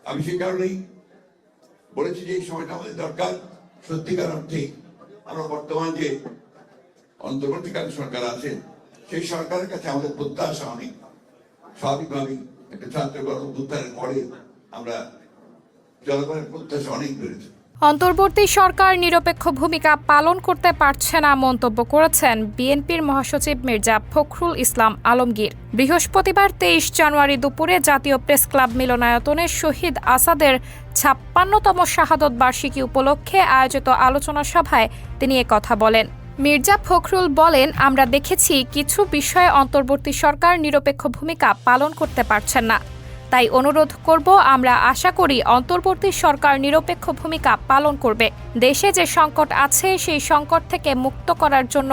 আমি সেই কারণেই বলেছি যে এই সময়টা আমাদের দরকার। সত্যিকার অর্থে আমরা বর্তমান যে অন্তর্বর্তীকালীন সরকার আছে সেই সরকারের কাছে আমাদের প্রত্যাশা অনেক। স্বাভাবিকভাবেই একটা ছাত্র গণঅভ্যুত্থানের পরে আমরা জনগণের প্রত্যাশা অনেক বেড়েছে। অন্তর্বর্তী সরকার নিরপেক্ষ ভূমিকা পালন করতে পারছে না মন্তব্য করেছেন বিএনপির মহাসচিব মির্জা ফখরুল ইসলাম আলমগীর। বৃহস্পতিবার ২৩ জানুয়ারি দুপুরে জাতীয় প্রেস ক্লাব মিলনায়তনে শহীদ আসাদের ৫৬তম শাহাদত বার্ষিকী উপলক্ষে আয়োজিত আলোচনা সভায় তিনি কথা বলেন। মির্জা ফখরুল বলেন, আমরা দেখেছি কিছু বিষয়ে অন্তর্বর্তী সরকার নিরপেক্ষ ভূমিকা পালন করতে পারছেন না। তাই অনুরোধ করব, আমরা আশা করি অন্তর্বর্তী সরকার নিরপেক্ষ ভূমিকা পালন করবে। দেশে যে সংকট আছে সেই সংকট থেকে মুক্ত করার জন্য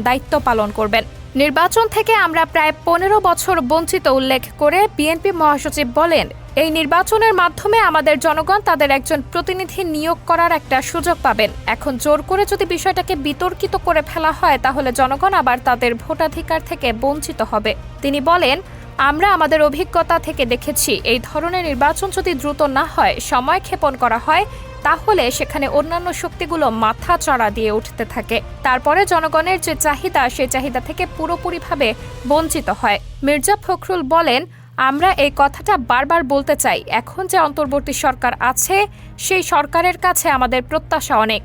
দায়িত্ব পালন করবেন। নির্বাচন থেকে আমরা প্রায় ১৫ বছর বঞ্চিত উল্লেখ করে বিএনপি মহাসচিব বলেন, এই নির্বাচনের মাধ্যমে আমাদের জনগণ তাদের একজন প্রতিনিধি নিয়োগ করার একটা সুযোগ পাবেন। এখন জোর করে যদি বিষয়টাকে বিতর্কিত করে ফেলা হয় তাহলে জনগণ আবার তাদের ভোটাধিকার থেকে বঞ্চিত হবে। তিনি বলেন, আমরা আমাদের অভিজ্ঞতা থেকে দেখেছি এই ধরনের নির্বাচন যদি দ্রুত না হয়, সময় ক্ষেপণ করা হয়, তাহলে সেখানে অন্যান্য শক্তিগুলো মাথা চড়া দিয়ে উঠতে থাকে। তারপরে জনগণের যে চাহিদা সেই চাহিদা থেকে পুরোপুরিভাবে বঞ্চিত হয়। মির্জা ফখরুল বলেন, আমরা এই কথাটা বারবার বলতে চাই, এখন যে অন্তর্বর্তী সরকার আছে সেই সরকারের কাছে আমাদের প্রত্যাশা অনেক।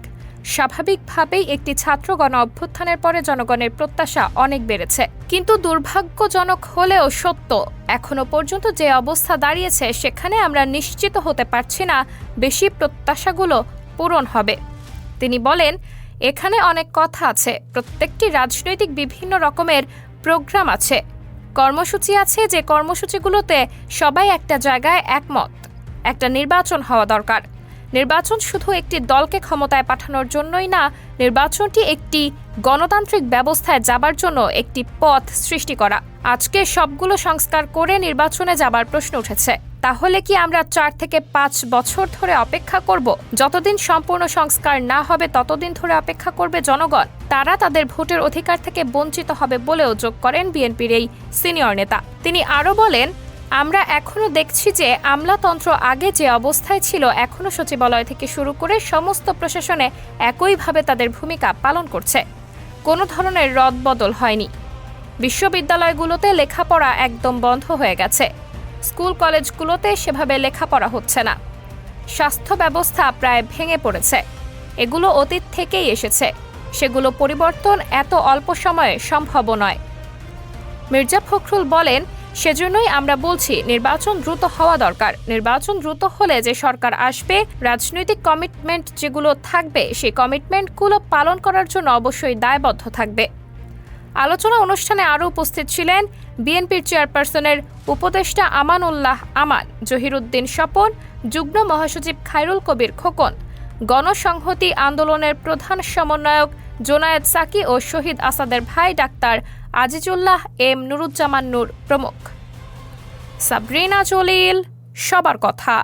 স্বাভাবিকভাবেই একটি ছাত্র গণ অভ্যুত্থানের পরে জনগণের প্রত্যাশা অনেক বেড়েছে। কিন্তু দুর্ভাগ্যজনক হলেও সত্য, এখনো পর্যন্ত যে অবস্থা দাঁড়িয়েছে সেখানে আমরা নিশ্চিত হতে পারছি না বেশি প্রত্যাশাগুলো পূরণ হবে। তিনি বলেন, এখানে অনেক কথা আছে, প্রত্যেকটি রাজনৈতিক বিভিন্ন রকমের প্রোগ্রাম আছে, কর্মসূচি আছে, যে কর্মসূচিগুলোতে সবাই একটা জায়গায় একমত। একটা নির্বাচন হওয়া দরকার। নির্বাচন শুধু একটি দলকে ক্ষমতায় পাঠানোর জন্যই না, নির্বাচনটি একটি গণতান্ত্রিক ব্যবস্থায় যাবার জন্য একটি পথ সৃষ্টি করা। আজকে সবগুলো সংস্কার করে নির্বাচনে যাবার প্রশ্ন উঠেছে। তাহলে কি আমরা ৪ থেকে ৫ বছর ধরে অপেক্ষা করব? যতদিন সম্পূর্ণ সংস্কার না হবে ততদিন ধরে অপেক্ষা করবে জনগণ। তারা তাদের ভোটের অধিকার থেকে বঞ্চিত হবে বলেও যোগ করেন বিএনপির এই সিনিয়র নেতা। তিনি আরও বলেন, আমরা এখনো দেখছি যে আমলাতন্ত্র আগে যে অবস্থায় ছিল এখনো সচিবালয় থেকে শুরু করে সমস্ত প্রশাসনে একইভাবে তাদের ভূমিকা পালন করছে। কোনো ধরনের রদবদল হয়নি। বিশ্ববিদ্যালয়গুলোতে লেখাপড়া একদম বন্ধ হয়ে গেছে। স্কুল কলেজগুলোতে সেভাবে লেখাপড়া হচ্ছে না। স্বাস্থ্য ব্যবস্থা প্রায় ভেঙে পড়েছে। এগুলো অতীত থেকেই এসেছে। সেগুলো পরিবর্তন এত অল্প সময়ে সম্ভব নয়। মির্জা ফখরুল বলেন, সেজন্যই আমরা বলছি নির্বাচন দ্রুত হওয়া দরকার। নির্বাচন দ্রুত হলে যে সরকার আসবে, রাজনৈতিক কমিটমেন্ট যেগুলো থাকবে সেই কমিটমেন্টগুলো পালন করার জন্য অবশ্যই দায়বদ্ধ থাকবে। আলোচনা অনুষ্ঠানে আরও উপস্থিত ছিলেন বিএনপির চেয়ারপারসনের উপদেষ্টা আমানুল্লাহ আমান, জহিরুদ্দিন স্বপন, যুগ্ম মহাসচিব খায়রুল কবির খোকন, গণসংহতি আন্দোলনের প্রধান সমন্বয়ক জোনায়েদ সাকি ও শহীদ আসাদের ভাই ডাক্তার আজিজুল্লাহ এম নুরুজ্জামান নূর প্রমুখ। সাবরিনা জলিল, সবার কথা।